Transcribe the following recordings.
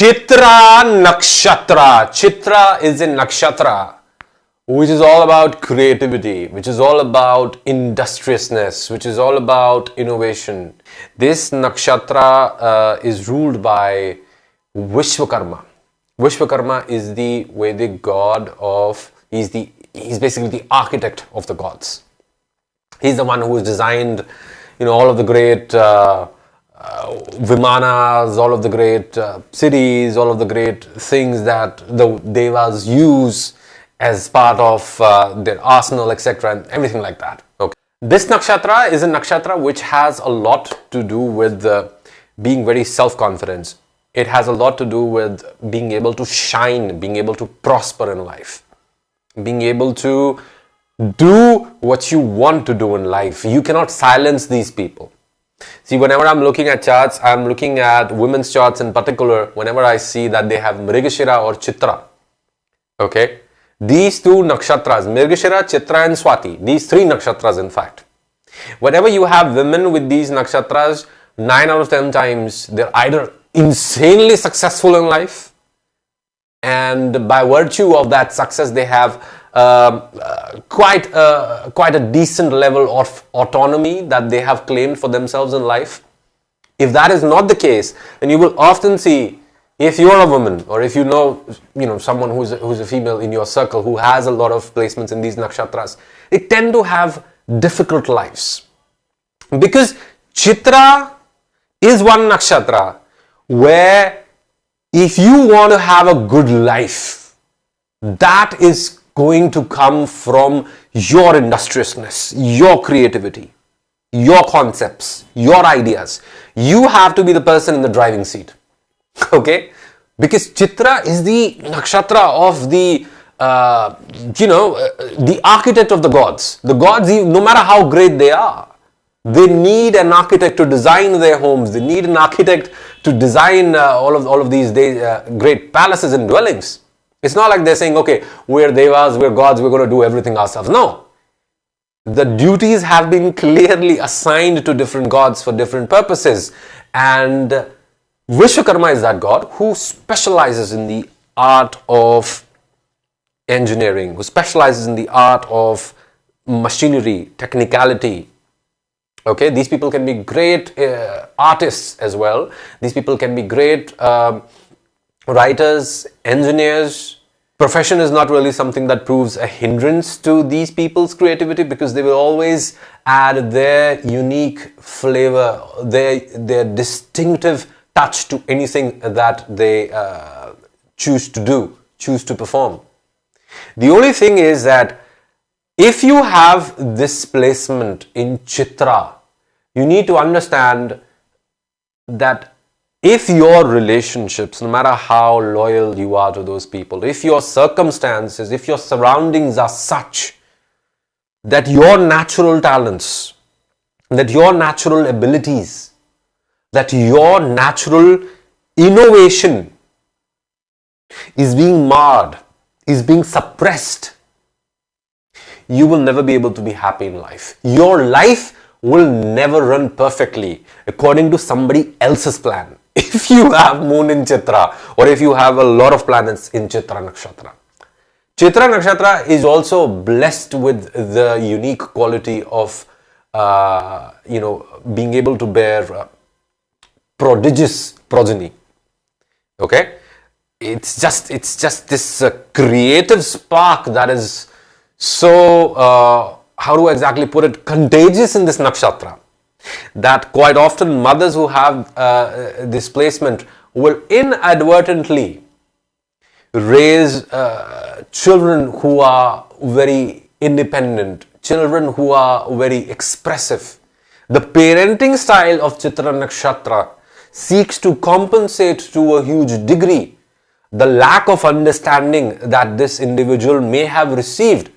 Chitra Nakshatra. Chitra is a nakshatra which is all about creativity, which is all about industriousness, which is all about innovation. This nakshatra is ruled by Vishwakarma. Vishwakarma is the Vedic god of, he's basically the architect of the gods. He's the one who has designed, all of the great Vimanas, all of the great cities, all of the great things that the Devas use as part of their arsenal, etc., and everything like that. Okay. This nakshatra is a nakshatra which has a lot to do with being very self-confident. It has a lot to do with being able to shine, being able to prosper in life, being able to do what you want to do in life. You cannot silence these people. See, whenever I'm looking at charts, I'm looking at women's charts in particular, whenever I see that they have Mrigashira or Chitra, okay, these two nakshatras, Mrigashira, Chitra and Swati, these three nakshatras in fact, whenever you have women with these nakshatras, 9 out of 10 times, they're either insanely successful in life, and by virtue of that success, they have quite a decent level of autonomy that they have claimed for themselves in life. If that is not the case, then you will often see, if you're a woman or if you know someone who's a female in your circle who has a lot of placements in these nakshatras, they tend to have difficult lives, because Chitra is one nakshatra where if you want to have a good life, that is going to come from your industriousness, your creativity, your concepts, your ideas. You have to be the person in the driving seat, okay? Because Chitra is the nakshatra of the the architect of the gods. The gods, no matter how great they are, they need an architect to design their homes. They need an architect to design all of these great palaces and dwellings. It's not like they're saying, okay, we're devas, we're gods, we're going to do everything ourselves. No. The duties have been clearly assigned to different gods for different purposes. And Vishwakarma is that god who specializes in the art of engineering, who specializes in the art of machinery, technicality. Okay, these people can be great artists as well. These people can be great writers, engineers. Profession is not really something that proves a hindrance to these people's creativity, because they will always add their unique flavor, their distinctive touch to anything that they choose to do, choose to perform. The only thing is that if you have this placement in Chitra, you need to understand that if your relationships, no matter how loyal you are to those people, if your circumstances, if your surroundings are such that your natural talents, that your natural abilities, that your natural innovation is being marred, is being suppressed, you will never be able to be happy in life. Your life will never run perfectly according to somebody else's plan. If you have moon in Chitra, or if you have a lot of planets in Chitra Nakshatra. Chitra Nakshatra is also blessed with the unique quality of, being able to bear prodigious progeny. Okay? It's just this creative spark that is so, how do I exactly put it, contagious in this nakshatra, that quite often mothers who have this placement will inadvertently raise children who are very independent, children who are very expressive. The parenting style of Chitra Nakshatra seeks to compensate to a huge degree the lack of understanding that this individual may have received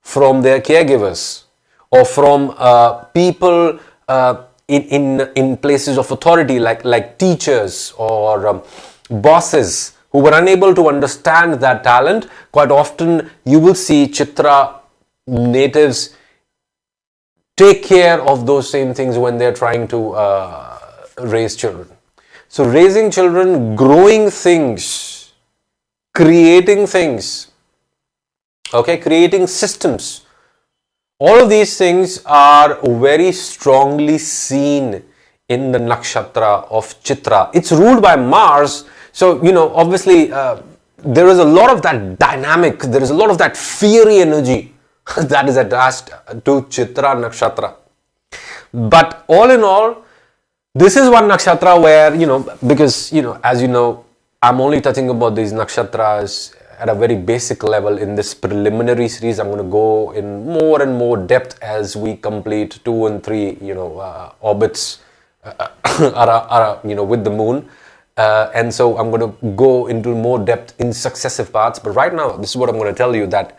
from their caregivers or from people in places of authority like teachers or bosses who were unable to understand that talent. Quite often you will see Chitra natives take care of those same things when they're trying to raise children. So raising children, growing things, creating things, okay, creating systems. All of these things are very strongly seen in the nakshatra of Chitra. It's ruled by Mars. So, obviously, there is a lot of that dynamic, there is a lot of that fiery energy that is attached to Chitra nakshatra. But all in all, this is one nakshatra where, because, as you know, I'm only touching about these nakshatras at a very basic level in this preliminary series. I'm going to go in more and more depth as we complete 2 and 3, orbits with the moon. And so I'm going to go into more depth in successive parts. But right now, this is what I'm going to tell you, that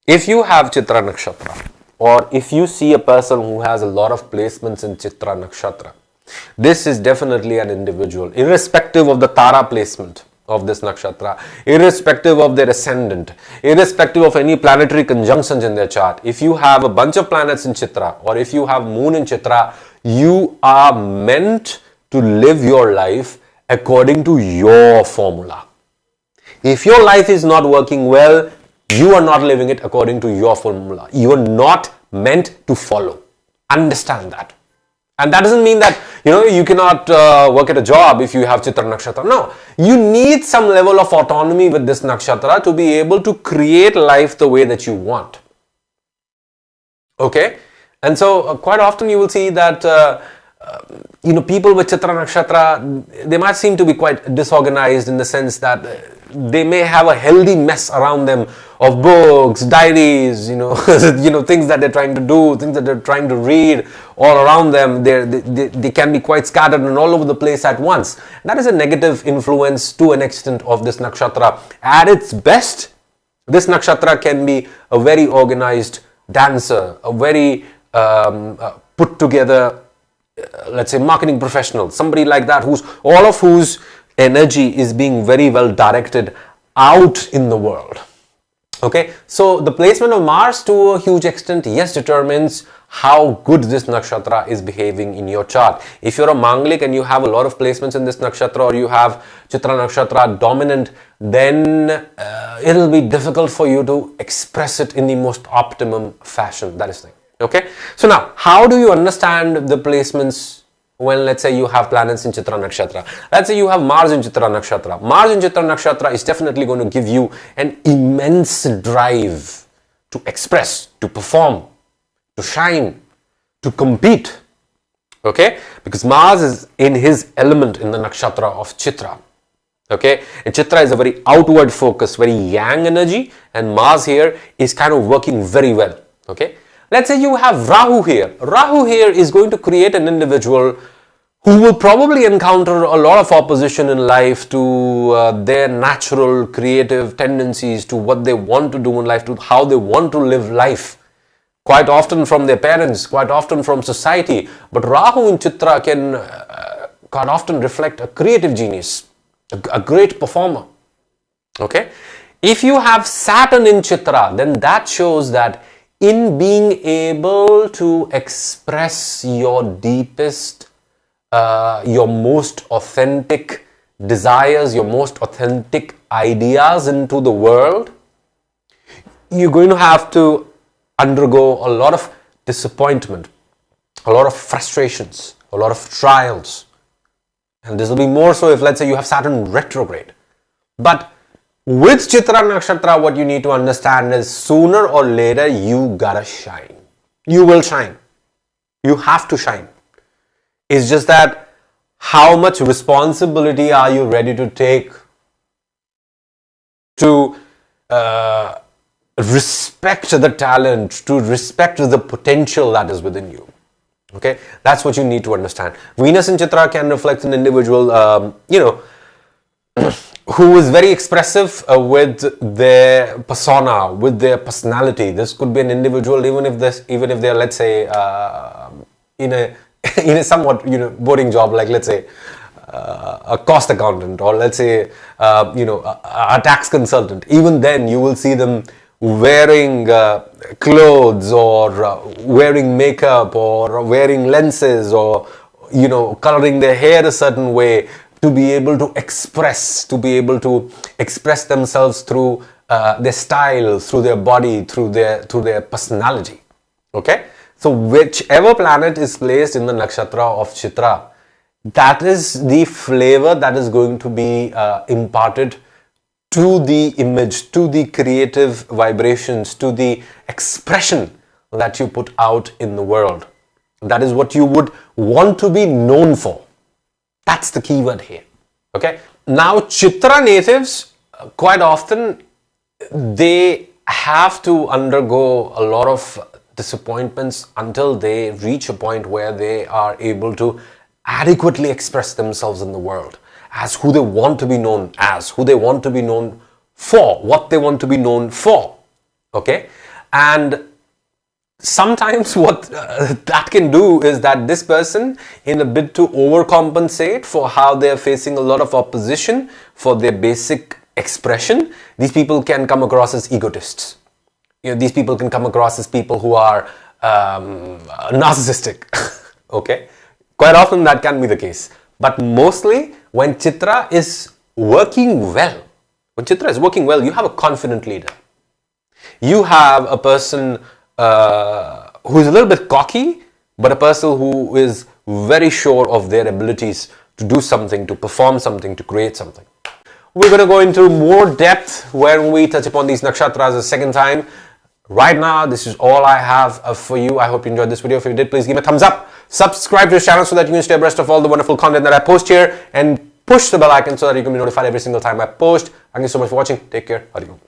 if you have Chitra nakshatra, or if you see a person who has a lot of placements in Chitra nakshatra, this is definitely an individual, irrespective of the Tara placement of this nakshatra, irrespective of their ascendant, irrespective of any planetary conjunctions in their chart. If you have a bunch of planets in Chitra, or if you have moon in Chitra, you are meant to live your life according to your formula. If your life is not working well, you are not living it according to your formula. You are not meant to follow. Understand that. And that doesn't mean that, you cannot work at a job if you have Chitra nakshatra. No, you need some level of autonomy with this nakshatra to be able to create life the way that you want. Okay? And so quite often you will see that, people with Chitra nakshatra, they might seem to be quite disorganized in the sense that they may have a healthy mess around them of books, diaries, things that they're trying to do, things that they're trying to read all around them. They can be quite scattered and all over the place at once. That is a negative influence to an extent of this nakshatra. At its best, this nakshatra can be a very organized dancer, a very put together, let's say, marketing professional, somebody like that, whose energy is being very well directed out in the world. Okay, so the placement of Mars to a huge extent, yes, determines how good this nakshatra is behaving in your chart. If you're a Manglik and you have a lot of placements in this nakshatra, or you have Chitra nakshatra dominant, then it'll be difficult for you to express it in the most optimum fashion. That is the thing. Okay, so now, how do you understand the placements when, let's say, you have planets in Chitra nakshatra? Let's say you have Mars in Chitra nakshatra. Mars in Chitra nakshatra is definitely going to give you an immense drive to express, to perform, to shine, to compete. Okay, because Mars is in his element in the nakshatra of Chitra. Okay, and Chitra is a very outward focus, very yang energy, and Mars here is kind of working very well. Okay, let's say you have Rahu here. Rahu here is going to create an individual who will probably encounter a lot of opposition in life to their natural creative tendencies, to what they want to do in life, to how they want to live life. Quite often from their parents, quite often from society. But Rahu in Chitra can quite often reflect a creative genius, a great performer. Okay? If you have Saturn in Chitra, then that shows that in being able to express your deepest, your most authentic desires, your most authentic ideas into the world, you're going to have to undergo a lot of disappointment, a lot of frustrations, a lot of trials. And this will be more so if, let's say, you have Saturn retrograde. But with Chitra nakshatra, what you need to understand is sooner or later you gotta shine. You will shine. You have to shine. It's just that how much responsibility are you ready to take to respect the talent, to respect the potential that is within you. Okay, that's what you need to understand. Venus in Chitra can reflect an individual, who is very expressive with their persona, with their personality. This could be an individual, even if they're, let's say, in a somewhat boring job, like, let's say, a cost accountant, or let's say a tax consultant. Even then you will see them wearing clothes, or wearing makeup, or wearing lenses, or coloring their hair a certain way, to be able to express themselves through their style, through their body, through their personality. Okay, so whichever planet is placed in the nakshatra of Chitra, that is the flavor that is going to be imparted to the image, to the creative vibrations, to the expression that you put out in the world. That is what you would want to be known for. That's the key word here. Okay. Now, Chitra natives, quite often, they have to undergo a lot of disappointments until they reach a point where they are able to adequately express themselves in the world as who they want to be known as, who they want to be known for, what they want to be known for. Okay. And sometimes what that can do is that this person, in a bid to overcompensate for how they are facing a lot of opposition for their basic expression, these people can come across as egotists. These people can come across as people who are narcissistic. Okay, quite often that can be the case, but mostly when Chitra is working well, you have a confident leader. You have a person who is a little bit cocky, but a person who is very sure of their abilities to do something, to perform something, to create something. We're going to go into more depth when we touch upon these nakshatras a second time. Right now, this is all I have for you. I hope you enjoyed this video. If you did, please give me a thumbs up. Subscribe to this channel so that you can stay abreast of all the wonderful content that I post here, and push the bell icon so that you can be notified every single time I post. Thank you so much for watching. Take care. Hari Om.